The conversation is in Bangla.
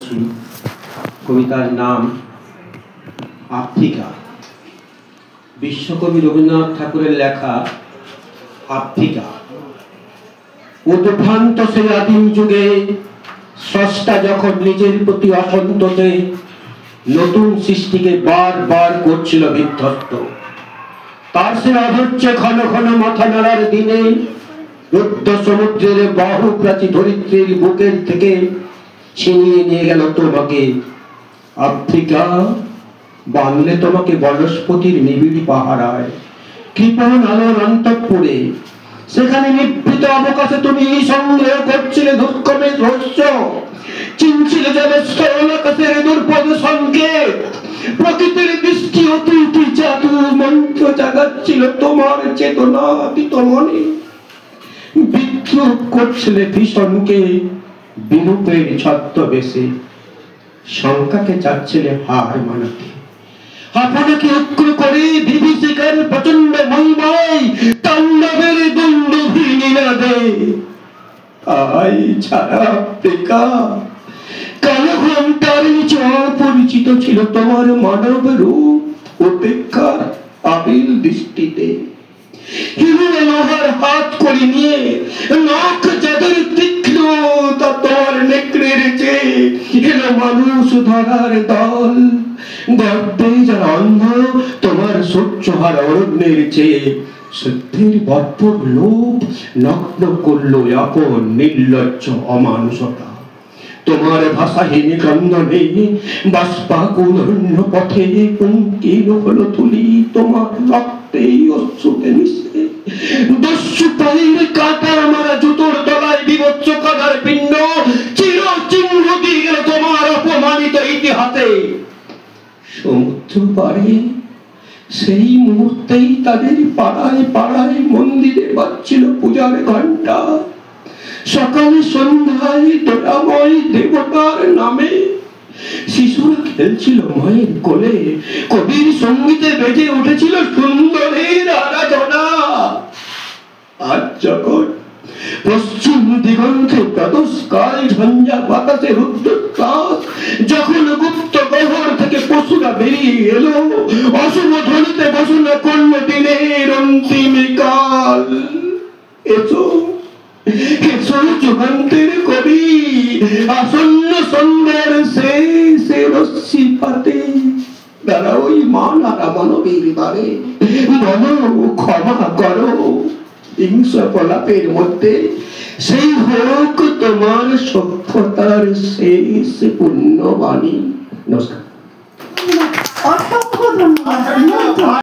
করছি। কবিতার নাম আফ্রিকা। বিশ্বকবি রবীন্দ্রনাথ ঠাকুরের লেখা আফ্রিকা। উদ্ভ্রান্ত সে আদিম যুগে স্রষ্টা যখন নিজের প্রতি অসন্তোষে নতুন সৃষ্টিকে বারবার করছিল বিধ্বস্ত, তার সে অধৈর্য ঘন ঘন মাথা নাড়ার দিনে রুদ্ধ সমুদ্রের বাহু প্রাচী ধরিত্রীর বুকের থেকে ছিনিয়ে নিয়ে গেল তোমাকে। আফ্রিকা, বাংলে তোমাকে বনস্পতির নিবিড় পাহারায় কৃপণ আলোর অন্তঃপুরে, সেখানে নিভৃত অবকাশে তুমি সংগ্রহ করছিলে দুর্গমের রহস্য, চিনছিলে জলের স্থল আকাশের দুর্বল সংকেত, প্রকৃতির দৃষ্টি অতিথি জাদু মন্ত্র জাগাচ্ছিল তোমার চেতনাতীত মনে। বিদ্রুপ করছিলে ভীষণকে বিরূপের ছদ্মবেশে, শঙ্কাকে চাচ্ছিলে হার মানাতে, আপনাকে উগ্র করে বিভীষিকার প্রচন্ড মহিমায় তাণ্ডবের দুন্দুভি নিনাদে। তাই ছাড়া আফ্রিকা, কালো ঘন্টার নিচে অপরিচিত ছিল তোমার মানব রূপ উপেক্ষার আবিল দৃষ্টিতে। হিমে লোহার হাত করে নিয়ে নখ যাদের তীক্ষ্ণতা তোমার নেকড়ের চেয়ে এলো মানুষ ধরার দল। গর্বে যারা অন্ধ তোমার সূর্যহার অরণ্যের চেয়ে সত্যের বর্বর লোভ নগ্ন করলো আপন নির্লজ্জ অমানুষতা। তোমার ভাষাহীন ক্রন্দনে বাষ্পাকুল অরণ্য পথে পুঙ্কিল হলো তুলি তোমার রক্তেই অশ্রুতে মিশে। দস্যু পায়ের কাঁটা মারা জুতোর তলায় বিভৎস কাদার পিণ্ড চির চিহ্ন দিয়ে গেল তোমার অপমানিত ইতিহাসে। সমুদ্র পারে সেই মুহূর্তেই তাদের পাড়ায় পাড়ায় মন্দিরে বাজছিল পূজার ঘণ্টা। সকালে সন্ধ্যায় দয়াময় দেবতার নামে শিশুরা খেলছিল মায়ের কোলে, কবির সঙ্গীতে বেজে উঠেছিল সুন্দরের আরাধনা। আজ যখন পশ্চিম দিগন্তে প্রদোষকাল ঝঞ্ঝা বাতাসে রুদ্রশ্বাস, যখন গুপ্ত গহ্বর থেকে পশুরা বেরিয়ে এলো, অশুভ ধ্বনিতে ঘোষণা করল দিনের অন্তিম কাল। এসো এসো যুগান্তের কবি, আসন্ন সন্ধ্যার শেষে রশ্মি পাতে দাঁড়াও ওই মান আর মানবীর দ্বারে, বলো ক্ষমা করো হিংস প্রলাপের মধ্যে সেই হোক তোমার সভ্যতার শেষ পুণ্যবাণী। নমস্কার।